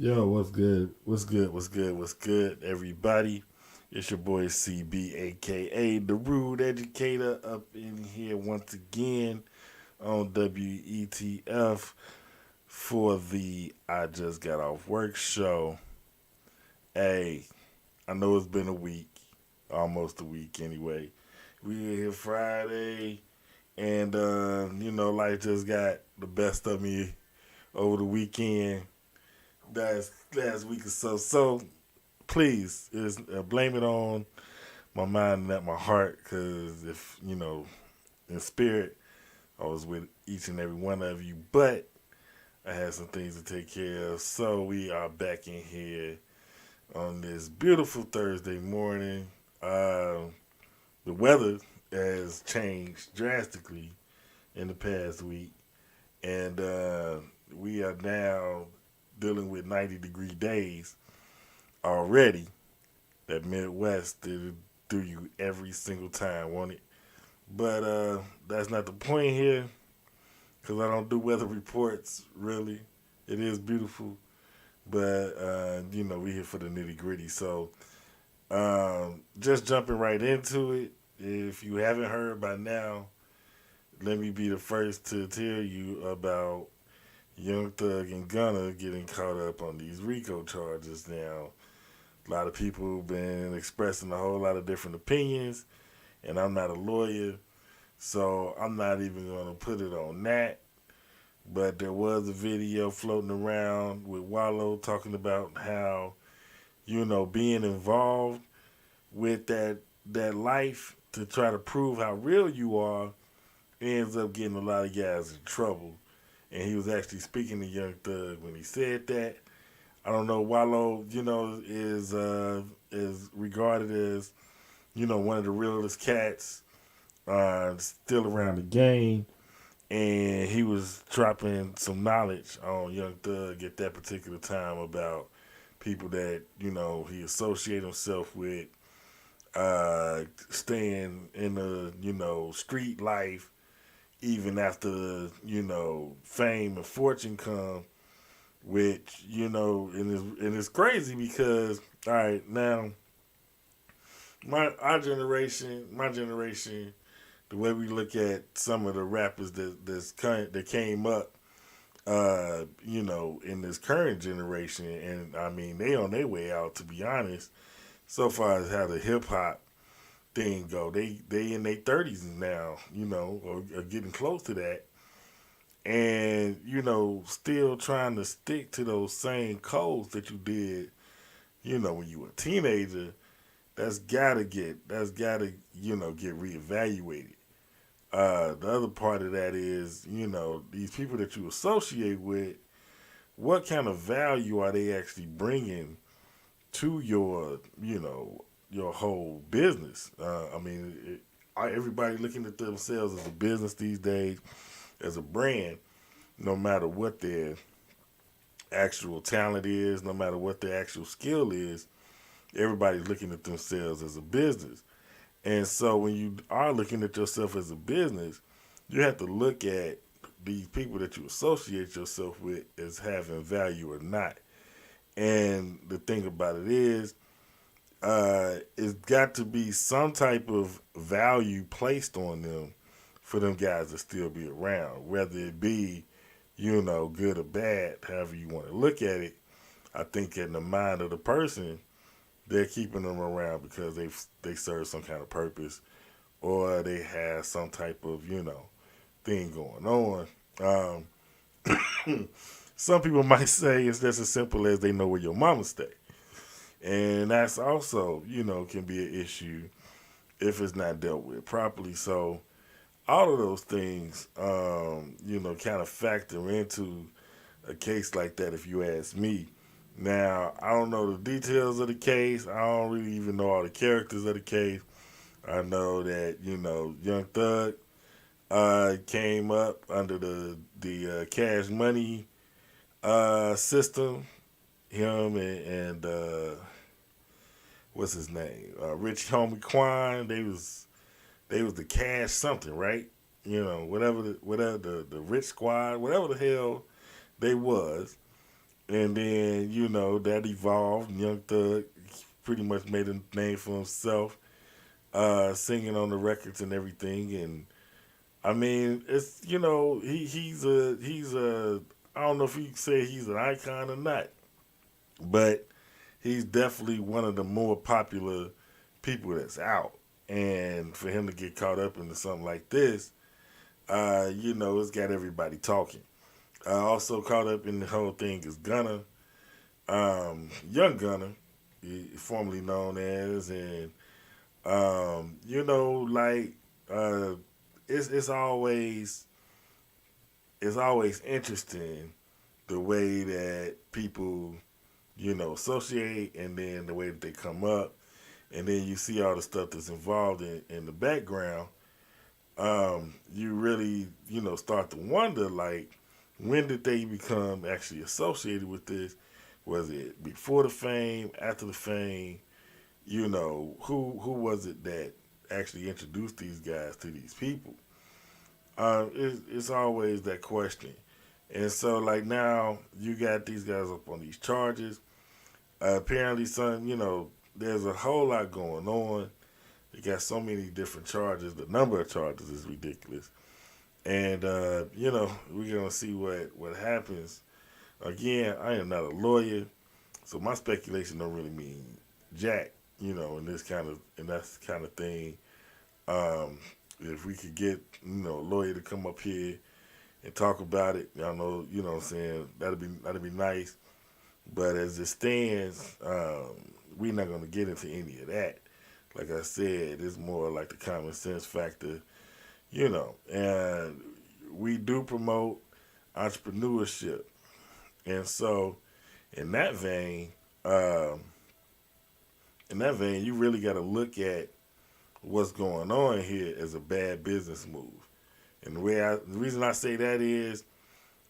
Yo, what's good? What's good? What's good? What's good, everybody? It's your boy CB, aka the Rude Educator, up in here once again on WETF for the I Just Got Off Work show. Hey, I know it's been a week, almost a week anyway. We here Friday, and life just got the best of me over the weekend. Last week or so. So please, blame it on my mind and not my heart, because if in spirit, I was with each and every one of you, but I had some things to take care of. So we are back in here on this beautiful Thursday morning. The weather has changed drastically in the past week, and we are now dealing with 90-degree days already. That Midwest did do you every single time, won't it? But that's not the point here, because I don't do weather reports, really. It is beautiful, but we here for the nitty gritty. So just jumping right into it. If you haven't heard by now, let me be the first to tell you about Young Thug and Gunna getting caught up on these RICO charges now. A lot of people have been expressing a whole lot of different opinions, and I'm not a lawyer, so I'm not even going to put it on that. But there was a video floating around with Wallow talking about how, being involved with that life to try to prove how real you are ends up getting a lot of guys in trouble. And he was actually speaking to Young Thug when he said that. I don't know. Wallow, is regarded as one of the realest cats still around the game, and he was dropping some knowledge on Young Thug at that particular time about people that he associated himself with, staying in the street life even after fame and fortune come, which and it's crazy because all right now my generation, the way we look at some of the rappers that came up, in this current generation, and I mean they on their way out, to be honest. So far as how the hip hop thing go, they in their 30s now, or getting close to that, and still trying to stick to those same codes that you did, when you were a teenager. That's gotta get reevaluated. The other part of that is, these people that you associate with, what kind of value are they actually bringing to your whole business? Everybody looking at themselves as a business these days, as a brand, no matter what their actual talent is, no matter what their actual skill is. Everybody's looking at themselves as a business. And so when you are looking at yourself as a business, you have to look at these people that you associate yourself with as having value or not. And the thing about it is, it's got to be some type of value placed on them for them guys to still be around, whether it be, good or bad, however you want to look at it. I think in the mind of the person, they're keeping them around because they serve some kind of purpose, or they have some type of thing going on. Some people might say it's just as simple as they know where your mama stay, and that's also can be an issue if it's not dealt with properly. So all of those things kind of factor into a case like that, if you ask me. Now, I don't know the details of the case. I don't really even know all the characters of the case. I know that, Young Thug came up under the Cash Money system. Him and what's his name? Rich Homie Quan. They was the Cash something, right? Whatever the Rich Squad, whatever the hell they was. And then, that evolved. Young Thug pretty much made a name for himself, singing on the records and everything. And I mean, it's he's a I don't know if you say he's an icon or not, but he's definitely one of the more popular people that's out. And for him to get caught up into something like this, it's got everybody talking. Also caught up in the whole thing is Gunna, Young Gunna, formerly known as, and like uh, it's always interesting the way that people associate, and then the way that they come up, and then you see all the stuff that's involved in the background. You really start to wonder, like, when did they become actually associated with this? Was it before the fame, after the fame? Who was it that actually introduced these guys to these people? It's always that question. And so, like, now you got these guys up on these charges. Apparently, son, there's a whole lot going on. They got so many different charges. The number of charges is ridiculous. And, we're going to see what happens. Again, I am not a lawyer, so my speculation don't really mean jack, in this kind of thing. If we could get, a lawyer to come up here and talk about it, y'all know, what I'm saying, that'd be nice. But as it stands, we're not going to get into any of that. Like I said, it's more like the common sense factor, and we do promote entrepreneurship. And so, in that vein, you really got to look at what's going on here as a bad business move. And the reason I say that is,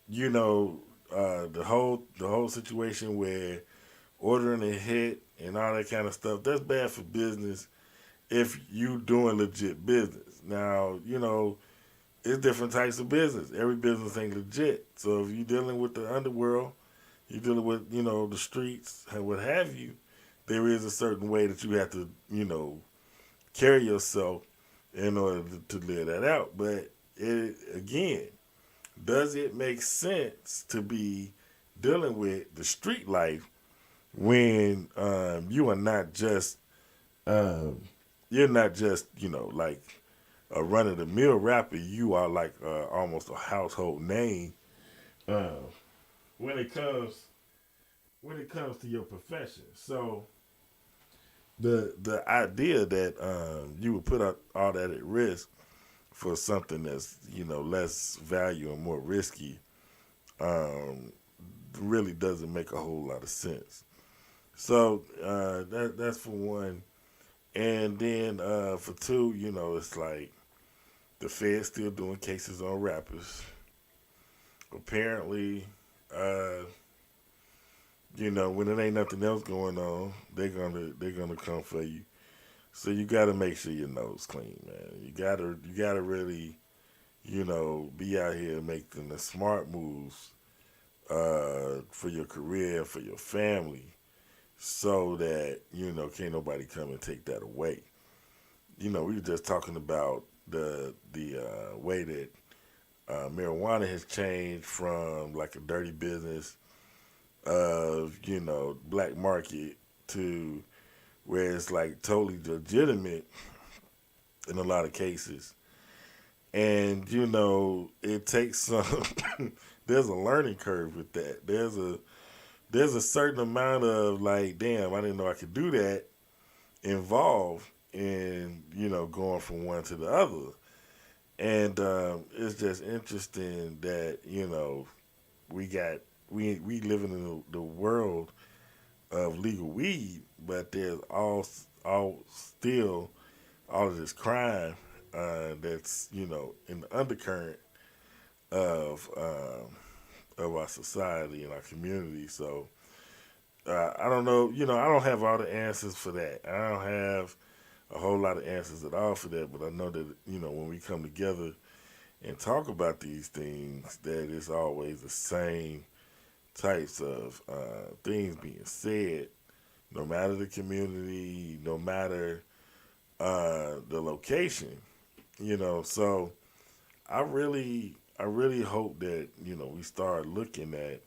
the whole situation where ordering a hit and all that kind of stuff, that's bad for business if you doing legit business. Now, it's different types of business. Every business ain't legit. So if you're dealing with the underworld, you're dealing with, the streets and what have you, there is a certain way that you have to, carry yourself in order to live that out. But again, does it make sense to be dealing with the street life when you are not just you're not just like a run of the mill rapper? You are like almost a household name uh, when it comes to your profession. So the idea that you would put all that at risk for something that's less value and more risky um, really doesn't make a whole lot of sense. So that's for one, and then for two, it's like the Fed's still doing cases on rappers. Apparently, uh, when it ain't nothing else going on, they're gonna come for you. So you got to make sure your nose clean, man. You gotta really, be out here making the smart moves for your career, for your family, so that can't nobody come and take that away. We were just talking about the way that marijuana has changed from like a dirty business of black market to where it's like totally legitimate in a lot of cases. And it takes some. There's a learning curve with that. There's a certain amount of like, damn, I didn't know I could do that involved in going from one to the other. And it's just interesting that we got we living in the world of legal weed, but there's all still all of this crime that's in the undercurrent of our society and our community. So I don't know. I don't have all the answers for that. I don't have a whole lot of answers at all for that. But I know that when we come together and talk about these things, that it's always the same types of things being said, no matter the community, no matter the location, So I really hope that we start looking at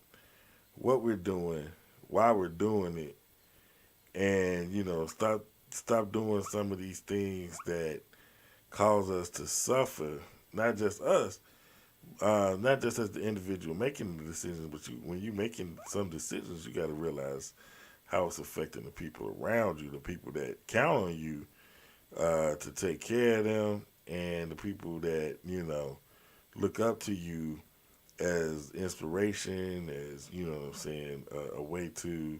what we're doing, why we're doing it, and stop doing some of these things that cause us to suffer. Not just us, not just as the individual making the decisions, but when you making some decisions, you got to realize how it's affecting the people around you, the people that count on you to take care of them, and the people that look up to you as inspiration, as what I'm saying, a way to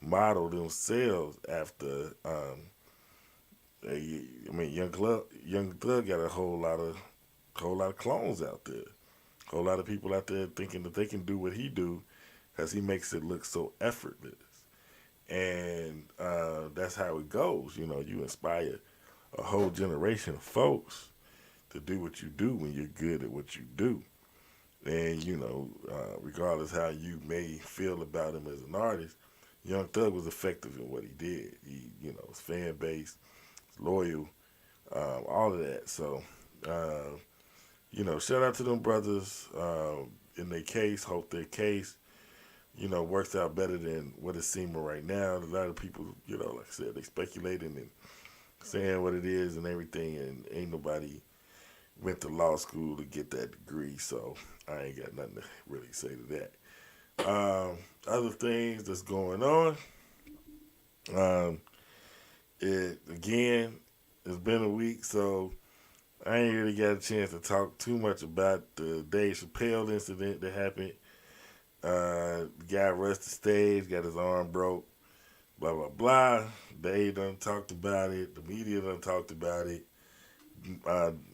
model themselves after. I mean, Young Thug got a whole lot of clones out there, a whole lot of people out there thinking that they can do what he do, because he makes it look so effortless, and that's how it goes. You inspire a whole generation of folks to do what you do when you're good at what you do. And regardless how you may feel about him as an artist, Young Thug was effective in what he did. His fan base, loyal, all of that. So, shout out to them brothers. In their case, hope their case, works out better than what it's seeming right now. A lot of people, like I said, they speculating and saying what it is and everything, and ain't nobody went to law school to get that degree, so I ain't got nothing to really say to that. Other things that's going on, it's been a week, so I ain't really got a chance to talk too much about the Dave Chappelle incident that happened. The guy rushed the stage, got his arm broke, blah, blah, blah. They done talked about it. The media done talked about it.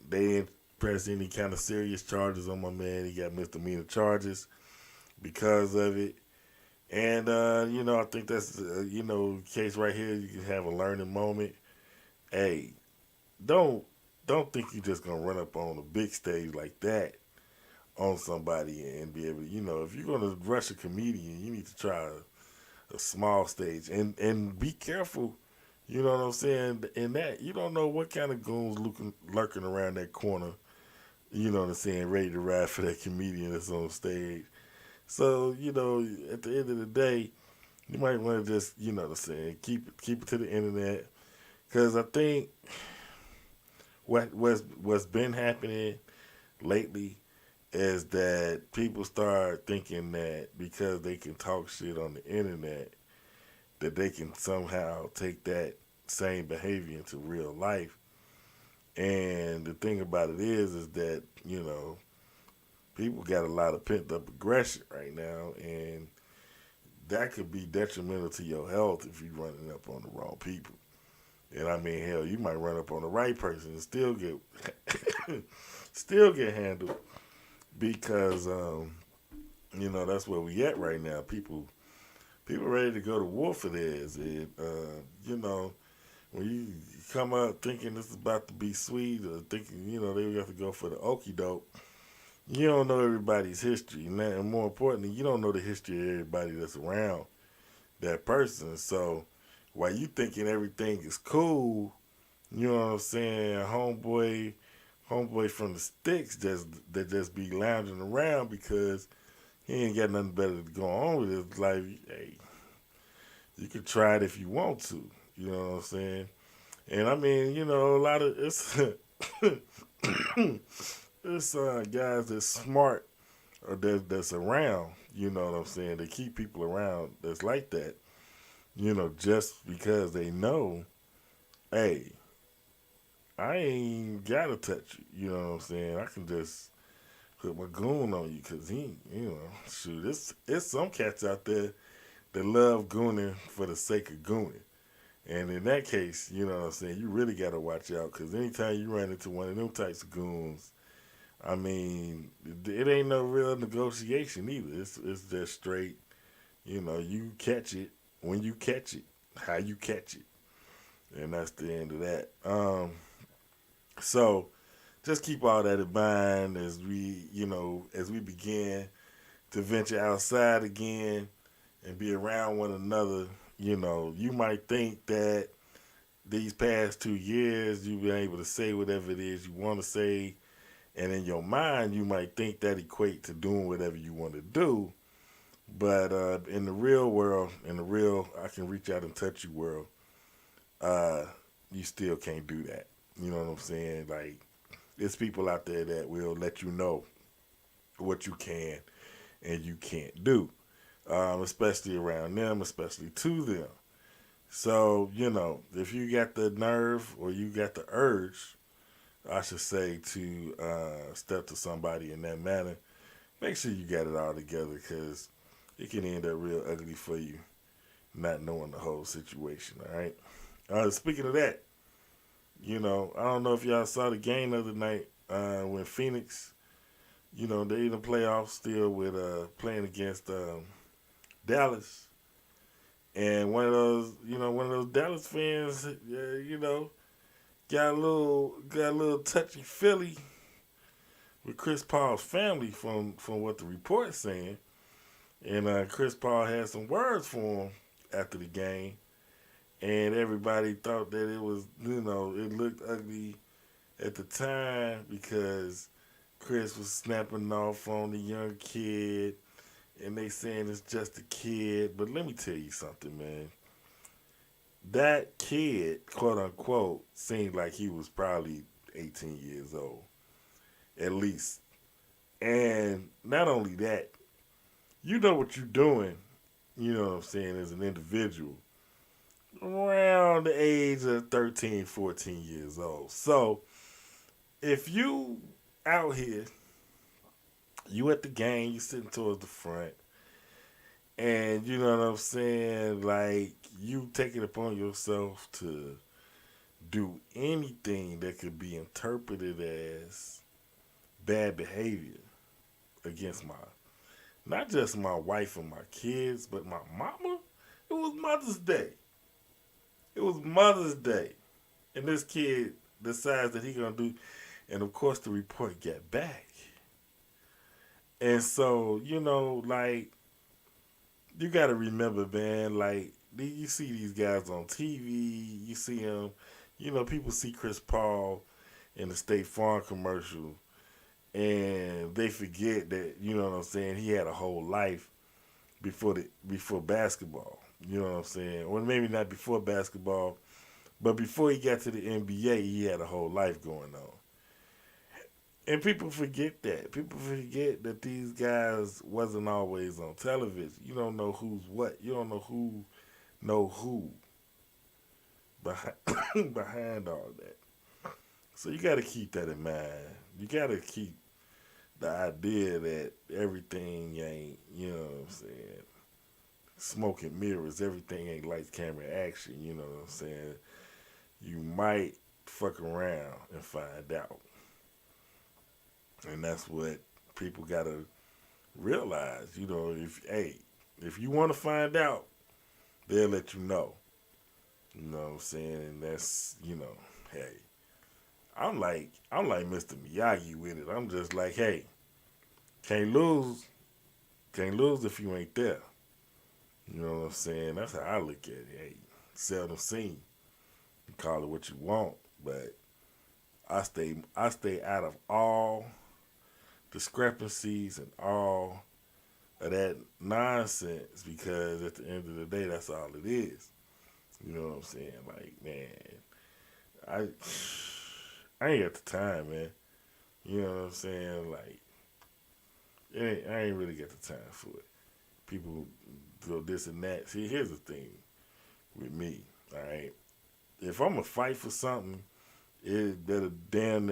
They didn't press any kind of serious charges on my man. He got misdemeanor charges because of it. And, I think that's, case right here. You can have a learning moment. Hey, don't think you're just going to run up on a big stage like that on somebody and be able to, if you're going to rush a comedian, you need to try a small stage and be careful. You know what I'm saying? In that, you don't know what kind of goons lurking around that corner. You know what I'm saying? Ready to ride for that comedian that's on stage. So at the end of the day, you might want to just what I'm saying, keep it to the internet, because I think what's been happening lately is that people start thinking that because they can talk shit on the internet, that they can somehow take that same behavior into real life. And the thing about it is that, people got a lot of pent up aggression right now, and that could be detrimental to your health if you're running up on the wrong people. And I mean, hell, you might run up on the right person and still get still get handled, because that's where we at right now. People ready to go to war for theirs, and when you come out thinking this is about to be sweet, or thinking they have to go for the okie doke, you don't know everybody's history, and more importantly, you don't know the history of everybody that's around that person. So while you thinking everything is cool, you know what I'm saying, homeboy from the sticks that just be lounging around because he ain't got nothing better to go on with his life. Hey, you can try it if you want to. You know what I'm saying? And I mean, a lot of it's it's guys that's smart or that's around. You know what I'm saying? They keep people around that's like that. Just because they know, hey, I ain't gotta touch you. You know what I'm saying? I can just put my goon on you, because shoot, it's some cats out there that love gooning for the sake of gooning. And in that case, you know what I'm saying, you really got to watch out, because anytime you run into one of them types of goons, I mean, it ain't no real negotiation either. It's just straight, you catch it when you catch it, how you catch it. And that's the end of that. So just keep all that in mind as we begin to venture outside again and be around one another. You might think that these past 2 years you've been able to say whatever it is you want to say, and in your mind you might think that equate to doing whatever you want to do. But in the real world, in the real I can reach out and touch you world, uh, you still can't do that. You know what I'm saying? Like, there's people out there that will let you know what you can and you can't do, especially around them, especially to them. So, if you got the nerve or you got the urge, I should say, to step to somebody in that manner, make sure you got it all together, because it can end up real ugly for you not knowing the whole situation, all right? Speaking of that, I don't know if y'all saw the game the other night when Phoenix, they in the playoffs still with playing against Dallas. And one of those Dallas fans, got a little touchy feely with Chris Paul's family from what the report's saying. And Chris Paul had some words for him after the game. And everybody thought that it was, it looked ugly at the time because Chris was snapping off on the young kid. And they saying it's just a kid. But let me tell you something, man. That kid, quote unquote, seemed like he was probably 18 years old, at least. And not only that, you know what you're doing, you know what I'm saying, as an individual, around the age of 13, 14 years old. So, if you out here, you at the game, you sitting towards the front, and you know what I'm saying, like, you take it upon yourself to do anything that could be interpreted as bad behavior against not just my wife and my kids, but my mama. It was Mother's Day. It was Mother's Day. And this kid decides that he gonna do, and of course the report got back. And so, like, you gotta remember, man, like, you see these guys on TV, you see them, people see Chris Paul in the State Farm commercial, and they forget that, you know what I'm saying, he had a whole life before basketball. You know what I'm saying? Or maybe not before basketball, but before he got to the NBA, he had a whole life going on. And people forget that. People forget that these guys wasn't always on television. You don't know who's what. You don't know who behind, behind all that. So you got to keep that in mind. You got to keep the idea that everything ain't, you know what I'm saying, smoke and mirrors. Everything ain't lights, camera, action. You know what I'm saying? You might fuck around and find out. And that's what people got to realize. If you want to find out, they'll let you know. You know what I'm saying? And that's, hey, I'm like Mr. Miyagi with it. I'm just like, hey, can't lose if you ain't there. You know what I'm saying? That's how I look at it. Hey, seldom seen. You call it what you want, but I stay out of all discrepancies and all of that nonsense, because at the end of the day, that's all it is. You know what I'm saying? Like, man, I ain't got the time, man. You know what I'm saying? Like, I ain't really got the time for it. People go this and that. See, here's the thing with me, all right? If I'm going to fight for something, it better damn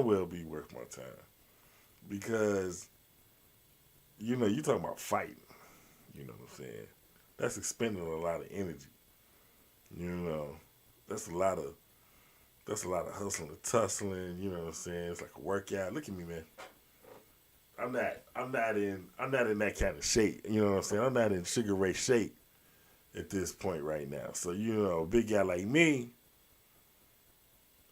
well be worth my time. Because, you talking about fighting. You know what I'm saying? That's expending a lot of energy. That's a lot of hustling and tussling. You know what I'm saying? It's like a workout. Look at me, man. I'm not in that kind of shape. You know what I'm saying? I'm not in Sugar Ray shape at this point right now. So, a big guy like me,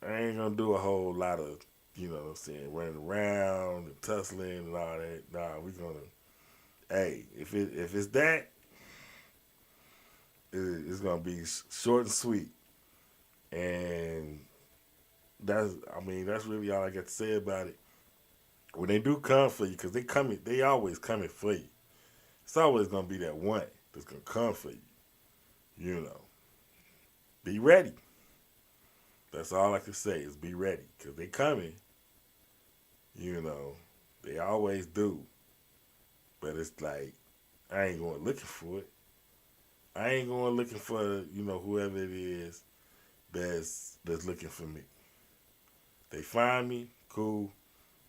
I ain't gonna do a whole lot of, you know what I'm saying, running around and tussling and all that. Nah, we gonna, hey, if it's that, it's gonna be short and sweet, and that's really all I got to say about it. When they do come for you, because they always coming for you. It's always gonna be that one that's gonna come for you. You know, be ready. That's all I can say is be ready, because they coming. You know, they always do. But it's like I ain't going looking for it. I ain't going looking for whoever it is that's looking for me. They find me, cool.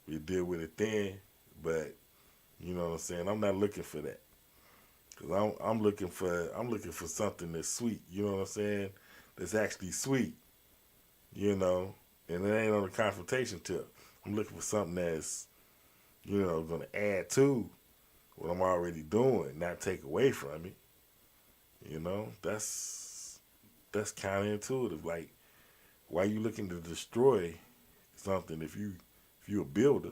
We deal with it then. But you know what I'm saying. I'm not looking for that. Cause I'm looking for something that's sweet. You know what I'm saying? That's actually sweet. You know, and it ain't on a confrontation tip. I'm looking for something that's gonna add to what I'm already doing, not take away from it. You know, that's counterintuitive. Like, why you looking to destroy something if you a builder?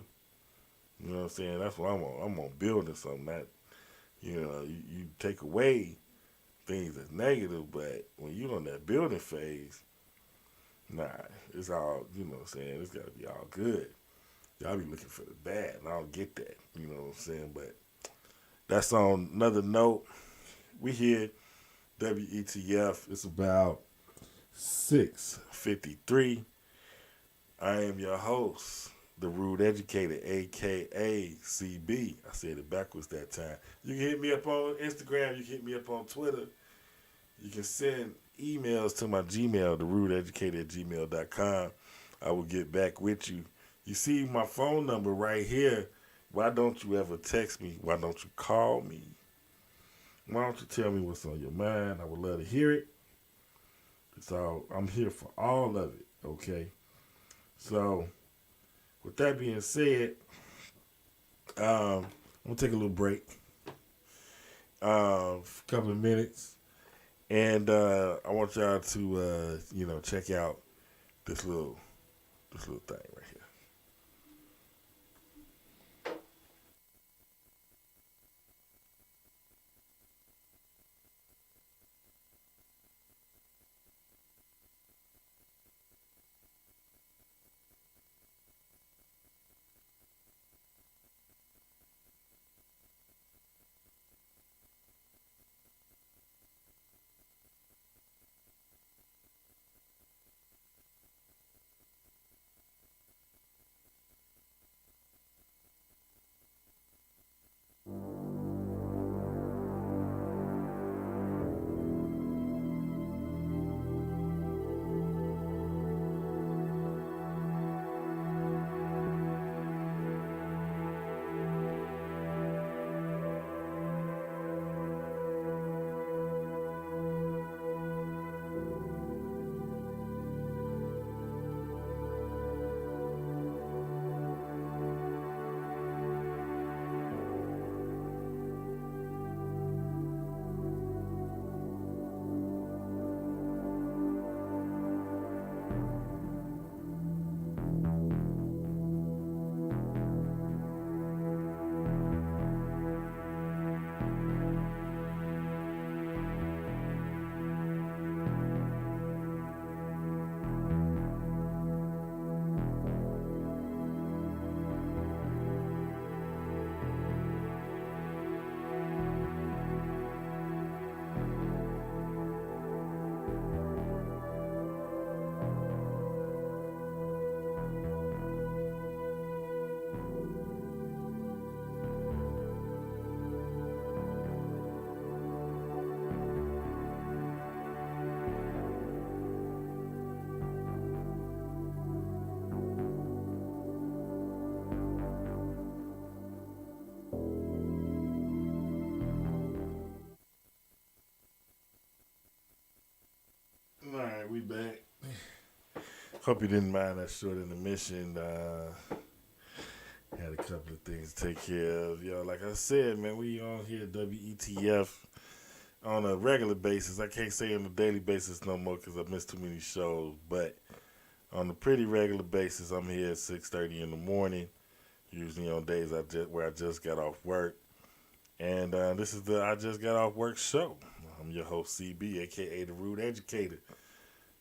You know what I'm saying? That's what I'm on. I'm on building something. That you take away things that's negative, but when you on that building phase, nah, it's all what I'm saying. It's gotta be all good. Y'all be looking for the bad, and I don't get that. You know what I'm saying? But that's on another note. We here, WETF. It's about 6:53. I am your host, the Rude Educator, aka CB. I said it backwards that time. You can hit me up on Instagram. You can hit me up on Twitter. You can send emails to my Gmail, therudeeducator@gmail.com. I will get back with you. You see my phone number right here. Why don't you ever text me? Why don't you call me? Why don't you tell me what's on your mind? I would love to hear it. So I'm here for all of it, okay? So with that being said, I'm going to take a little break, a couple of minutes, and I want y'all to, check out this little thing right here. All right, we back. Hope you didn't mind that short intermission. Had a couple of things to take care of. Like I said, man, we on here at WETF on a regular basis. I can't say on a daily basis no more because I missed too many shows. But On a pretty regular basis, I'm here at 6:30 in the morning, usually on days where I just got off work. And this is the I Just Got Off Work show. I'm your host, CB, aka The Rude Educator.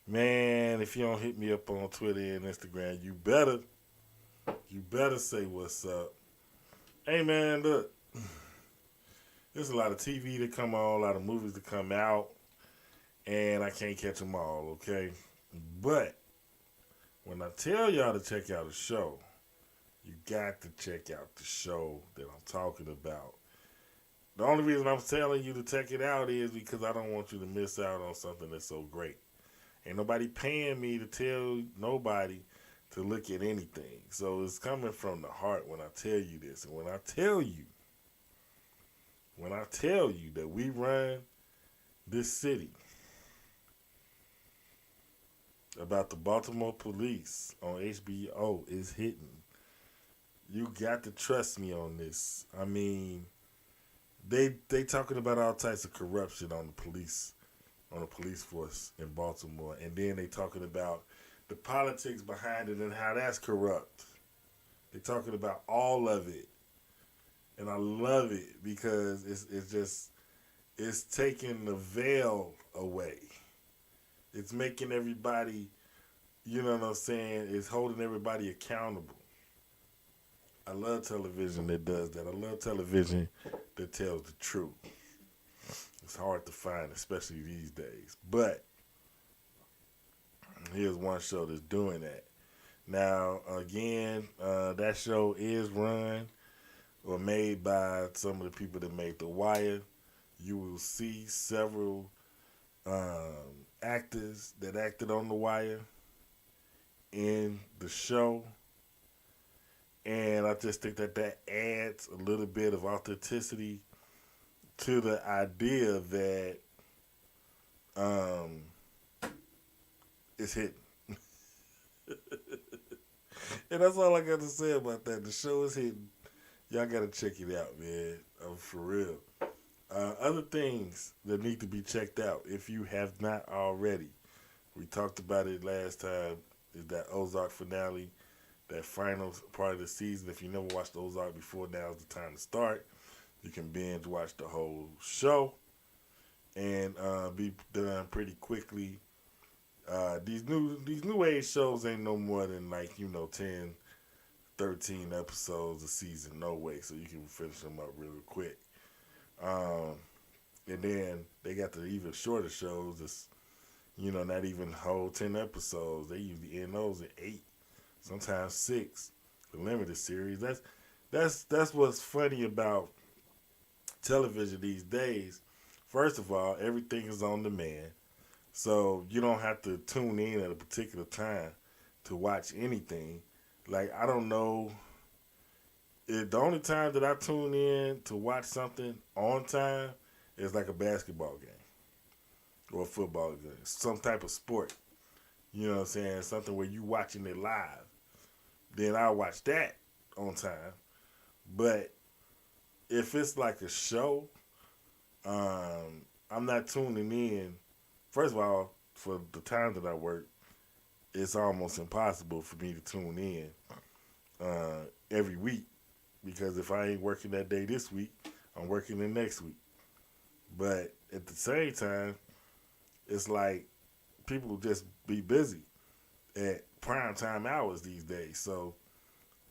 Man, if you don't hit me up on Twitter and Instagram, you better say what's up. Hey man, look, there's a lot of TV to come on, a lot of movies to come out, and I can't catch them all, okay? But when I tell y'all to check out a show, you got to check out the show that I'm talking about. The only reason I'm telling you to check it out is because I don't want you to miss out on something that's so great. Ain't nobody paying me to tell nobody to look at anything. So it's coming from the heart when I tell you this. And when I tell you that we run this city, about the Baltimore police on HBO is hitting, you got to trust me on this. I mean, they talking about all types of corruption on the police force in Baltimore, and then they talking about the politics behind it and how that's corrupt. They talking about all of it, and I love it because it's taking the veil away. It's making everybody, you know what I'm saying, it's holding everybody accountable. I love television that does that. I love television that tells the truth. It's hard to find, especially these days. But here's one show that's doing that. Now, again, that show is run or made by some of the people that made The Wire. You will see several actors that acted on The Wire in the show. And I just think that adds a little bit of authenticity to the idea that it's hidden. And that's all I got to say about that. The show is hidden. Y'all got to check it out, man. For real. Other things that need to be checked out, if you have not already, we talked about it last time, is that Ozark finale, that final part of the season. If you never watched Ozark before, now's the time to start. You can binge watch the whole show and be done pretty quickly. These new age shows ain't no more than 10, 13 episodes a season, no way. So you can finish them up real quick. And then they got the even shorter shows. It's not even whole 10 episodes. They usually end those at 8, sometimes 6. The limited series. That's what's funny about television these days. First of all, everything is on demand, so you don't have to tune in at a particular time to watch anything. Like, I don't know, the only time that I tune in to watch something on time is like a basketball game or a football game, some type of sport. You know what I'm saying? Something where you watching it live. Then I'll watch that on time. But if it's like a show, I'm not tuning in. First of all, for the time that I work, it's almost impossible for me to tune in every week, because if I ain't working that day this week, I'm working the next week. But at the same time, it's like people just be busy at prime time hours these days. So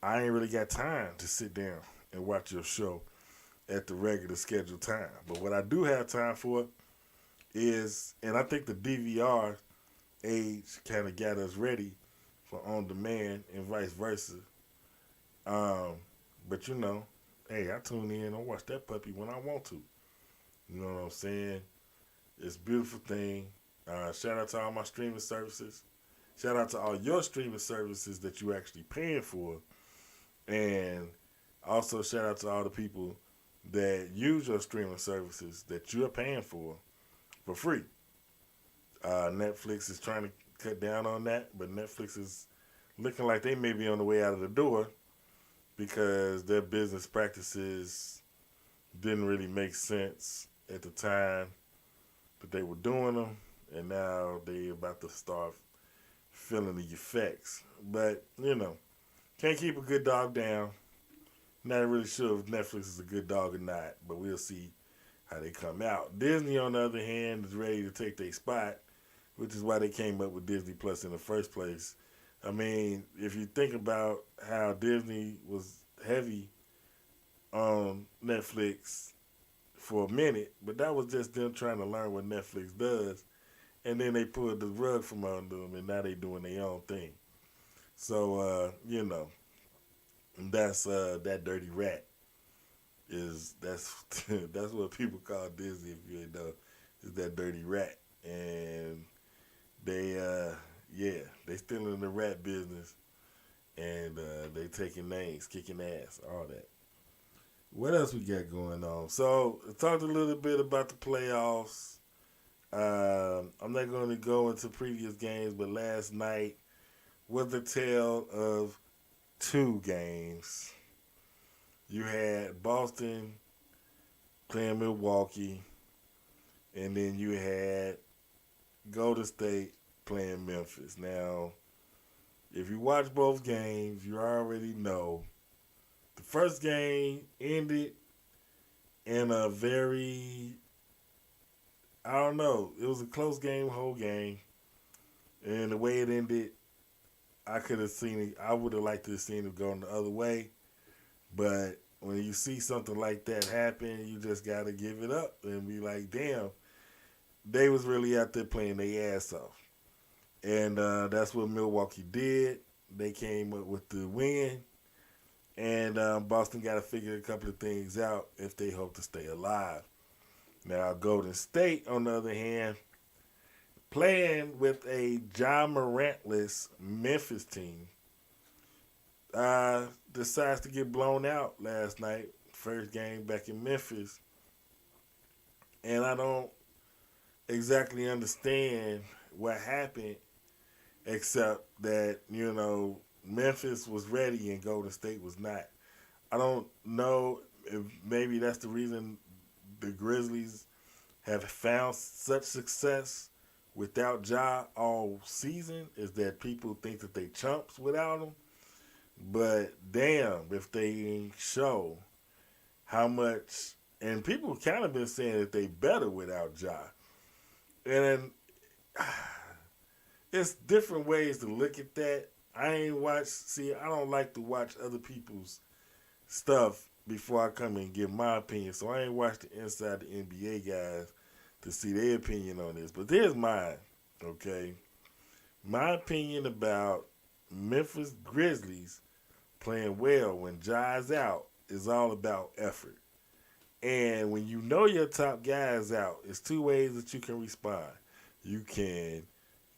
I ain't really got time to sit down and watch your show at the regular scheduled time. But what I do have time for is, and I think the DVR age kind of got us ready for on demand and vice versa. But hey, I tune in and watch that puppy when I want to. You know what I'm saying? It's a beautiful thing. Shout out to all my streaming services. Shout out to all your streaming services that you actually paying for. And also shout out to all the people that use your streaming services that you're paying for free. Netflix is trying to cut down on that, but Netflix is looking like they may be on the way out of the door because their business practices didn't really make sense at the time that they were doing them, and now they about to start feeling the effects. But, can't keep a good dog down. Not really sure if Netflix is a good dog or not, but we'll see how they come out. Disney, on the other hand, is ready to take their spot, which is why they came up with Disney Plus in the first place. I mean, if you think about how Disney was heavy on Netflix for a minute, but that was just them trying to learn what Netflix does, and then they pulled the rug from under them, and now they doing their own thing. So, that's that dirty rat that's that's what people call Disney. If you ain't know, is that dirty rat, and they they still in the rat business, and they taking names, kicking ass, all that. What else we got going on? So I talked a little bit about the playoffs. I'm not going to go into previous games, but last night was the tale of two games. You had Boston playing Milwaukee, and then you had Golden State playing Memphis. Now, if you watch both games, you already know the first game ended in a very, I don't know, it was a close game, whole game. And the way it ended, I could have seen it, I would have liked to have seen it going the other way. But when you see something like that happen, you just got to give it up and be like, damn, they was really out there playing their ass off. And that's what Milwaukee did. They came up with the win. And Boston got to figure a couple of things out if they hope to stay alive. Now, Golden State, on the other hand, playing with a Ja Morantless Memphis team, decides to get blown out last night, first game back in Memphis. And I don't exactly understand what happened, except that, Memphis was ready and Golden State was not. I don't know if maybe that's the reason the Grizzlies have found such success without Ja all season, is that people think that they chumps without him. But damn, if they show how much, and people kind of been saying that they better without Ja. And it's different ways to look at that. I don't like to watch other people's stuff before I come and give my opinion. So I ain't watched the Inside the NBA guys to see their opinion on this. But there's mine, okay? My opinion about Memphis Grizzlies playing well when Ja's out is all about effort. And when you know your top guy is out, it's two ways that you can respond. You can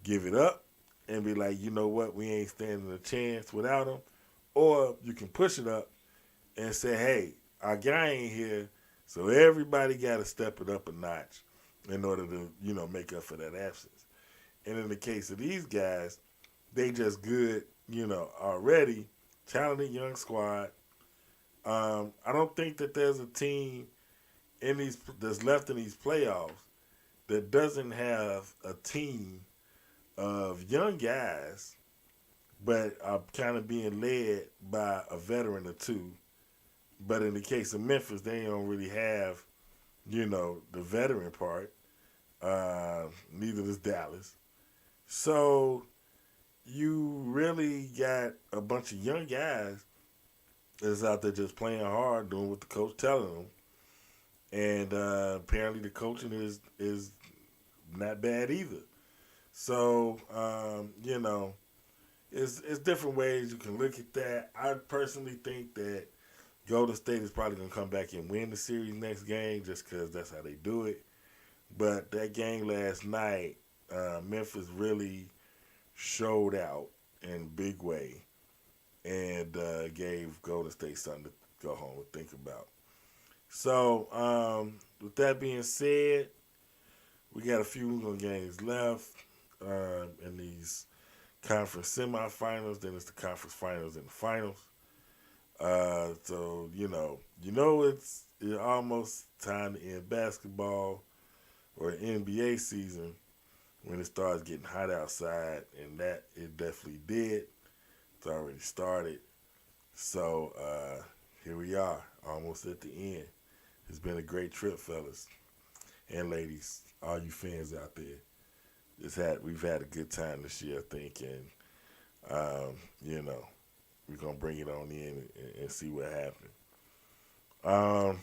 give it up and be like, you know what, we ain't standing a chance without him. Or you can push it up and say, hey, our guy ain't here, so everybody got to step it up a notch in order to, make up for that absence. And in the case of these guys, they just good, already, talented young squad. I don't think that there's a team that's left in these playoffs that doesn't have a team of young guys, but are kind of being led by a veteran or two. But in the case of Memphis, they don't really have, the veteran part. Neither does Dallas. So you really got a bunch of young guys that's out there just playing hard, doing what the coach telling them. And apparently the coaching is not bad either. So, it's different ways you can look at that. I personally think that Golden State is probably going to come back and win the series next game just because that's how they do it. But that game last night, Memphis really showed out in a big way and gave Golden State something to go home and think about. So, with that being said, we got a few games left in these conference semifinals. Then it's the conference finals and the finals. So it's almost time to end basketball or NBA season. when it starts getting hot outside, and that it definitely did. It's already started. So here we are, almost at the end. It's been a great trip, fellas and ladies, all you fans out there. We've had a good time this year, I think, and you know, we're gonna bring it on in and see what happens. Um,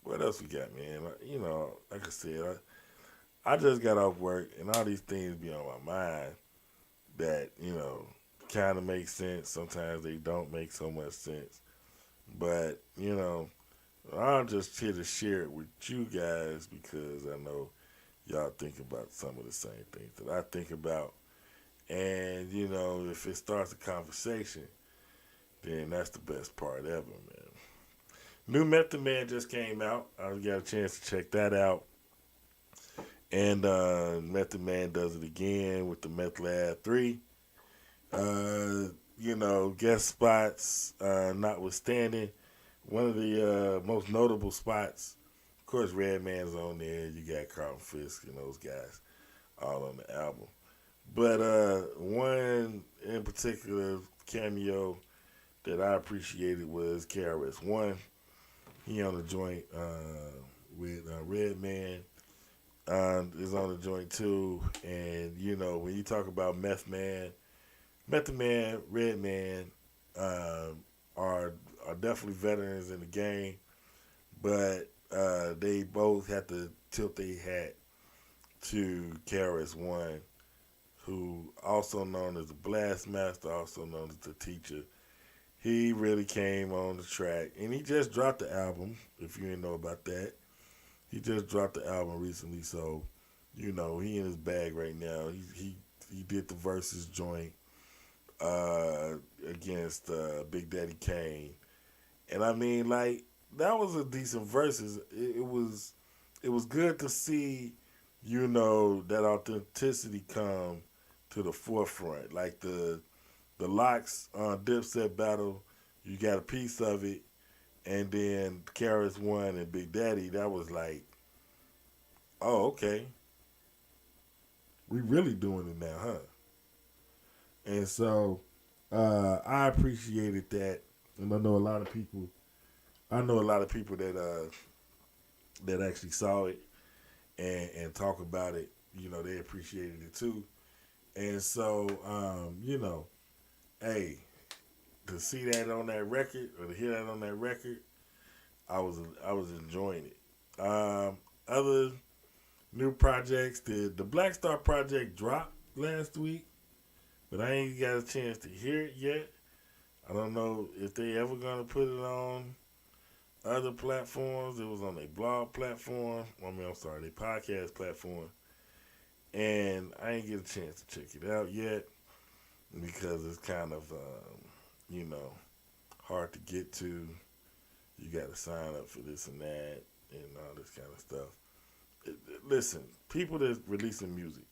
what else we got, man? You know, like I said, I just got off work, and all these things be on my mind that kind of make sense. Sometimes they don't make so much sense, but I'm just here to share it with you guys because I know y'all think about some of the same things that I think about. And, if it starts a conversation, then that's the best part ever, man. New Method Man just came out. I got a chance to check that out. And Method Man does it again with the Meth Lab 3. Guest spots notwithstanding. One of the most notable spots, of course, Redman's on there. You got Carlton Fisk and those guys all on the album. But one in particular cameo that I appreciated was KRS-One. He on the joint with Redman. Is on the joint too. And, when you talk about Method Man, Redman are definitely veterans in the game. But they both had to tilt their hat to KRS-One, who also known as the Blast Master, also known as the Teacher. He really came on the track, and he just dropped the album, if you didn't know about that. He just dropped the album recently, so, he in his bag right now. He did the Versus joint against Big Daddy Kane. And I mean, like, that was a decent Versus. It was good to see, that authenticity come to the forefront. Like the Locks Dipset battle, you got a piece of it, and then KRS-One and Big Daddy, that was like, oh, okay, we really doing it now, huh? And so I appreciated that, and I know a lot of people. That actually saw it and talk about it. They appreciated it too. And so, hey, to see that on that record or to hear that on that record, I was enjoying it. Other new projects, the Black Star project dropped last week, but I ain't got a chance to hear it yet. I don't know if they ever gonna put it on other platforms. It was on their blog platform. I'm sorry, their podcast platform. And I ain't get a chance to check it out yet because it's kind of, hard to get to. You got to sign up for this and that and all this kind of stuff. Listen, people that's releasing music,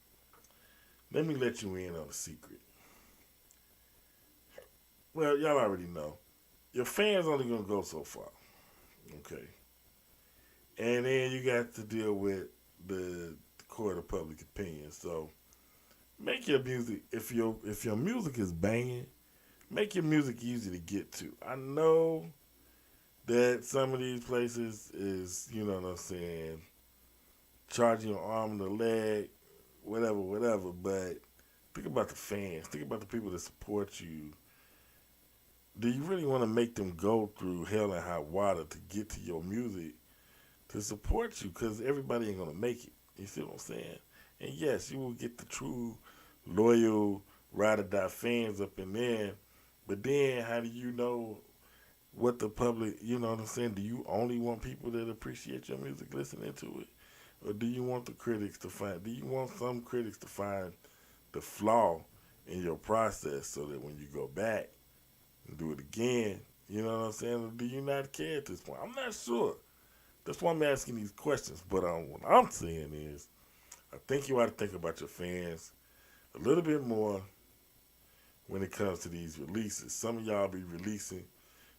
let me let you in on a secret. Well, y'all already know. Your fans only going to go so far. Okay. And then you got to deal with the court of public opinion. So make your music, if your music is banging, make your music easy to get to. I know that some of these places is, charging your arm and a leg, whatever, but think about the fans. Think about the people that support you. Do you really want to make them go through hell and high water to get to your music to support you? Because everybody ain't going to make it. You see what I'm saying? And yes, you will get the true, loyal, ride-or-die fans up in there. But then how do you know what the public, you know what I'm saying? Do you only want people that appreciate your music listening to it? Or do you want do you want some critics to find the flaw in your process so that when you go back and do it again, you know what I'm saying? Or do you not care at this point? I'm not sure. That's why I'm asking these questions. But what I'm saying is, I think you ought to think about your fans a little bit more when it comes to these releases. Some of y'all be releasing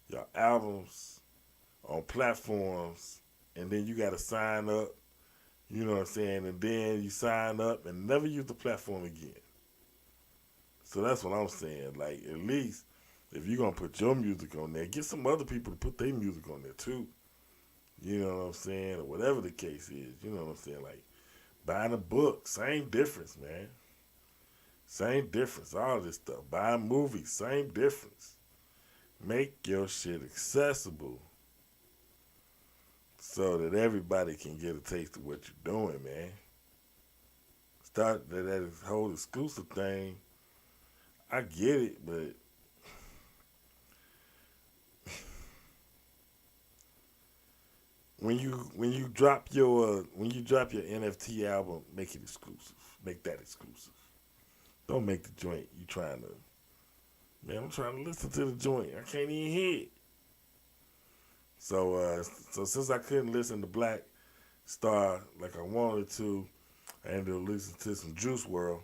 your albums on platforms, and then you got to sign up, You know what I'm saying? And then you sign up and never use the platform again. So that's what I'm saying. Like, at least if you're going to put your music on there, get some other people to put their music on there too. You know what I'm saying? Or whatever the case is. You know what I'm saying? Like, buying a book, same difference, man. Same difference. All this stuff. Buying movies, same difference. Make your shit accessible so that everybody can get a taste of what you're doing, man. Start that whole exclusive thing. I get it, but when you drop your NFT album, make it exclusive. Make that exclusive. Don't make the joint you trying to. Man, I'm trying to listen to the joint. I can't even hear it. So since I couldn't listen to Black Star like I wanted to, I ended up listening to some Juice World.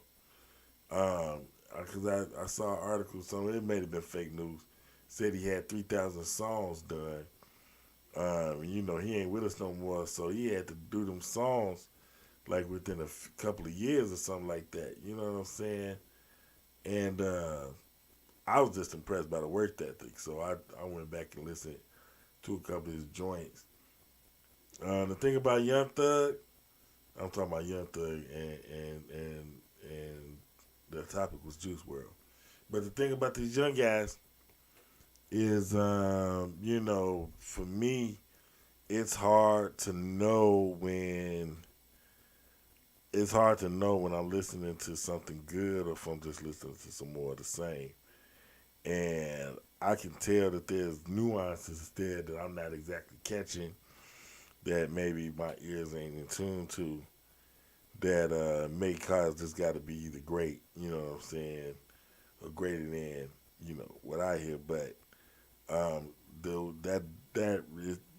Because I saw an article, it may have been fake news, said he had 3,000 songs done. He ain't with us no more, so he had to do them songs like within a couple of years or something like that. You know what I'm saying? And I was just impressed by the work ethic, so I went back and listened to a couple of his joints. The thing about Young Thug, I'm talking about Young Thug, and the topic was Juice World. But the thing about these young guys is, for me, it's hard to know when I'm listening to something good or if I'm just listening to some more of the same. And I can tell that there's nuances there that I'm not exactly catching, that maybe my ears ain't in tune to, that may cause this got to be either great, you know what I'm saying, or greater than, what I hear. But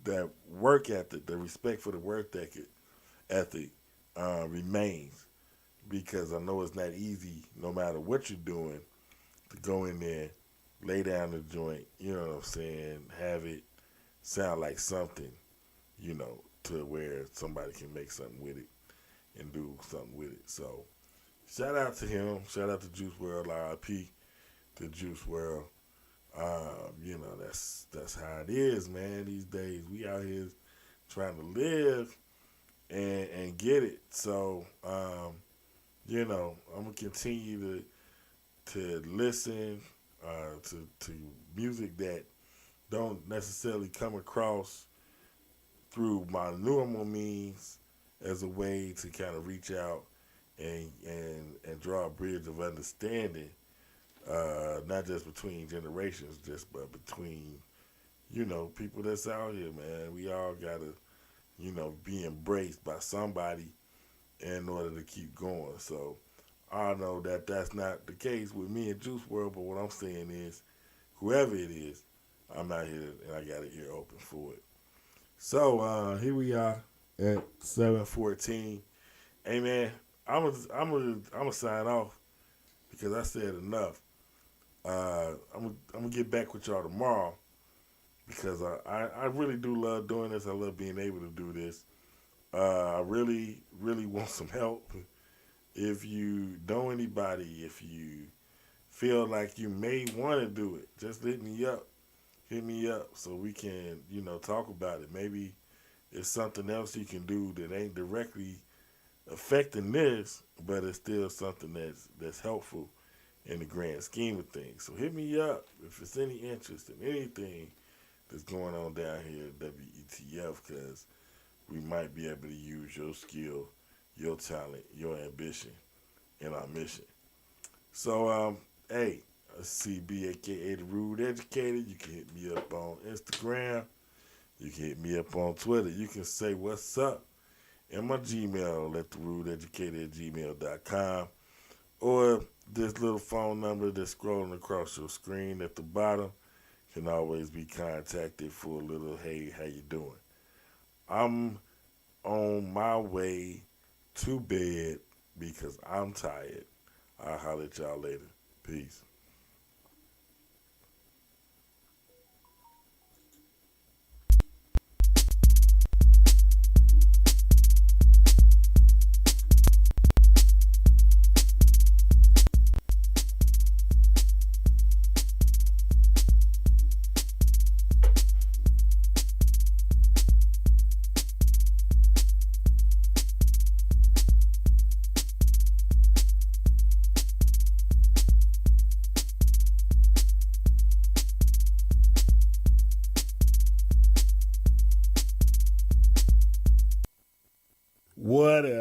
that work ethic, the respect for the work ethic remains, because I know it's not easy, no matter what you're doing, to go in there, lay down the joint, you know what I'm saying, have it sound like something, to where somebody can make something with it and do something with it. So shout out to him. Shout out to Juice WRLD, RIP to Juice WRLD. That's how it is, man. These days we out here trying to live and get it. So I'm gonna continue to listen to music that don't necessarily come across through my normal means as a way to kind of reach out and draw a bridge of understanding, not just between generations, but between, people that's out here, man. We all gotta, be embraced by somebody in order to keep going. So I know that that's not the case with me and Juice WRLD, but what I'm saying is, whoever it is, I'm out here and I got an ear open for it. So here we are at 7:14. Hey man, I'm gonna sign off because I said enough. I'm gonna get back with y'all tomorrow because I really do love doing this. I love being able to do this. I really want some help. If you know anybody, if you feel like you may want to do it, just hit me up. Hit me up so we can, talk about it. Maybe it's something else you can do that ain't directly affecting this, but it's still something that's helpful in the grand scheme of things. So hit me up if it's any interest in anything that's going on down here at WETF, because we might be able to use your skill, your talent, your ambition in our mission. So, hey, CB, aka The Rude Educator. You can hit me up on Instagram. You can hit me up on Twitter. You can say what's up in my Gmail at therudeeducator@gmail.com, or this little phone number that's scrolling across your screen at the bottom can always be contacted for a little, hey, how you doing? I'm on my way to bed because I'm tired. I'll holler at y'all later. Peace. What else?